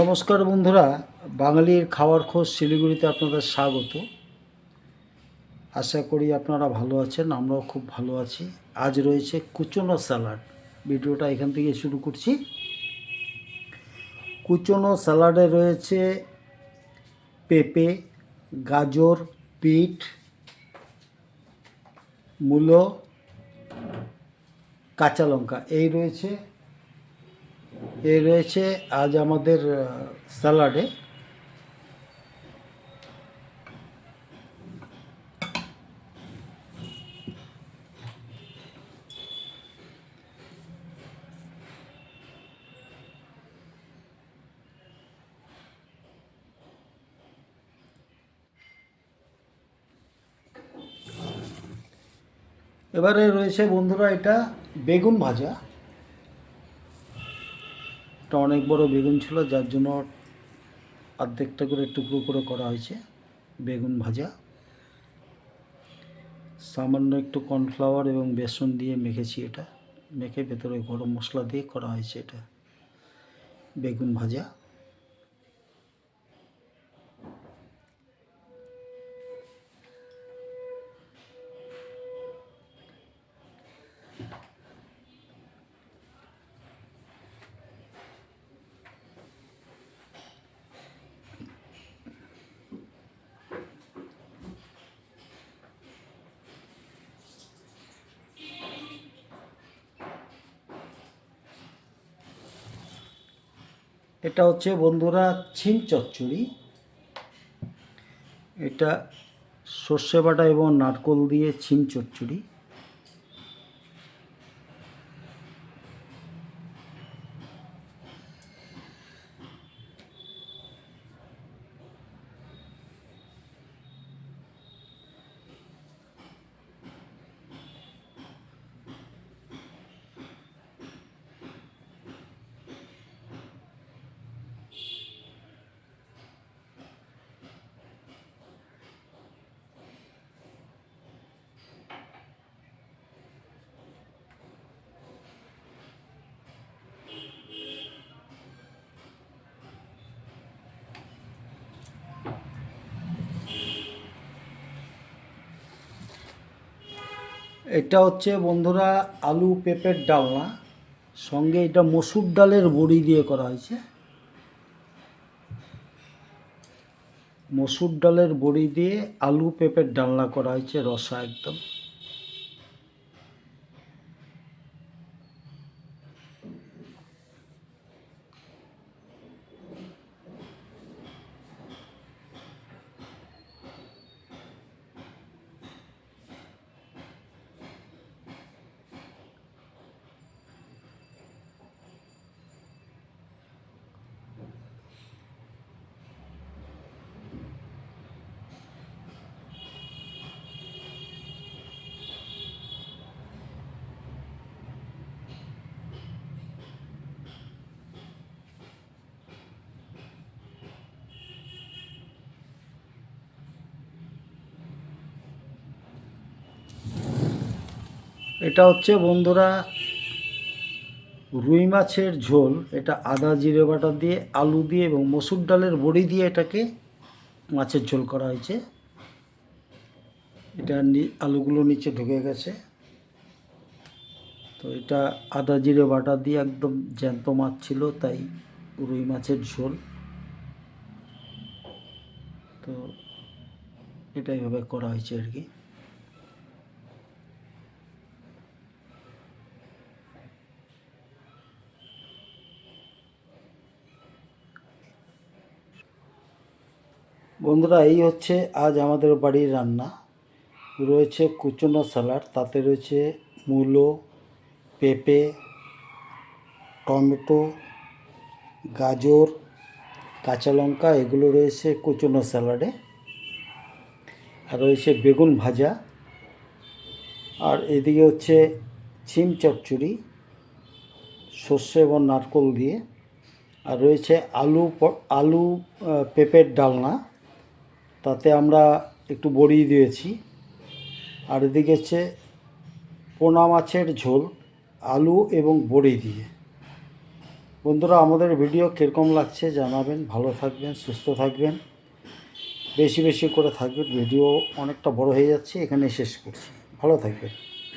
নমস্কার বন্ধুরা, বাঙালির খাওয়ার খোঁজ শিলিগুড়িতে আপনাদের স্বাগত। আশা করি আপনারা ভালো আছেন, আমরাও খুব ভালো আছি। আজ রয়েছে কুচনো স্যালাড। ভিডিওটা এখান থেকে শুরু করছি। কুচনো স্যালাডে রয়েছে পেঁপে, গাজর, বিট, মূলো, কাঁচা লঙ্কা এই রয়েছে আজ আমাদের স্যালাডে। এবারে রয়েছে বন্ধুরা এটা বেগুন ভাজা। এটা অনেক বড় বেগুন ছিল, যার জন্য অর্ধেকটা করে টুকরো করে করা হয়েছে বেগুন ভাজা। সামান্য একটু কর্নফ্লাওয়ার এবং বেসন দিয়ে মেখেছি, এটা মেখে ভেতরে গরম মশলা দিয়ে করা হয়েছে এটা বেগুন ভাজা। এটা হচ্ছে বন্ধুরা ছিম চচ্চড়ি। এটা সর্ষে বাটা এবং নারকোল দিয়ে ছিম চচ্চড়ি। এটা হচ্ছে বন্ধুরা আলু পেঁপের ডালনা, সঙ্গে এটা মসুর ডালের বড়ি দিয়ে করা হয়েছে। মসুর ডালের বড়ি দিয়ে আলু পেঁপের ডালনা করা হয়েছে, রসা একদম। এটা হচ্ছে বন্ধুরা রুই মাছের ঝোল। এটা আদা জিরে বাটা দিয়ে, আলু দিয়ে এবং মসুর ডালের বড়ি দিয়ে এটাকে মাছের ঝোল করা হয়েছে। এটা আলুগুলো নিচে ঢুকে গেছে। তো এটা আদা জিরে বাটা দিয়ে একদম জ্যান্ত মাছ ছিল, তাই রুই মাছের ঝোল। তো এটা এইভাবে করা হয়েছে আর কি। বন্ধুরা এই হচ্ছে আজ আমাদের বাড়ির রান্না। রয়েছে কুচনো স্যালাড, তাতে রয়েছে মূলো, পেঁপে, টমেটো, গাজর, কাঁচা লঙ্কা, এগুলো রয়েছে কুচনো স্যালাডে। আর রয়েছে বেগুন ভাজা। আর এদিকে হচ্ছে ছিম চচ্চড়ি সর্ষে এবং নারকোল দিয়ে। আর রয়েছে আলু পেঁপের ডালনা, তাতে আমরা একটু বড়ি দিয়েছি। আর এদিকে হচ্ছে পোনা মাছের ঝোল আলু এবং বড়ি দিয়ে। বন্ধুরা, আমাদের ভিডিও কীরকম লাগছে জানাবেন। ভালো থাকবেন, সুস্থ থাকবেন, বেশি বেশি করে থাকবেন। ভিডিও অনেকটা বড় হয়ে যাচ্ছে, এখানে শেষ করছি। ভালো থাকবেন।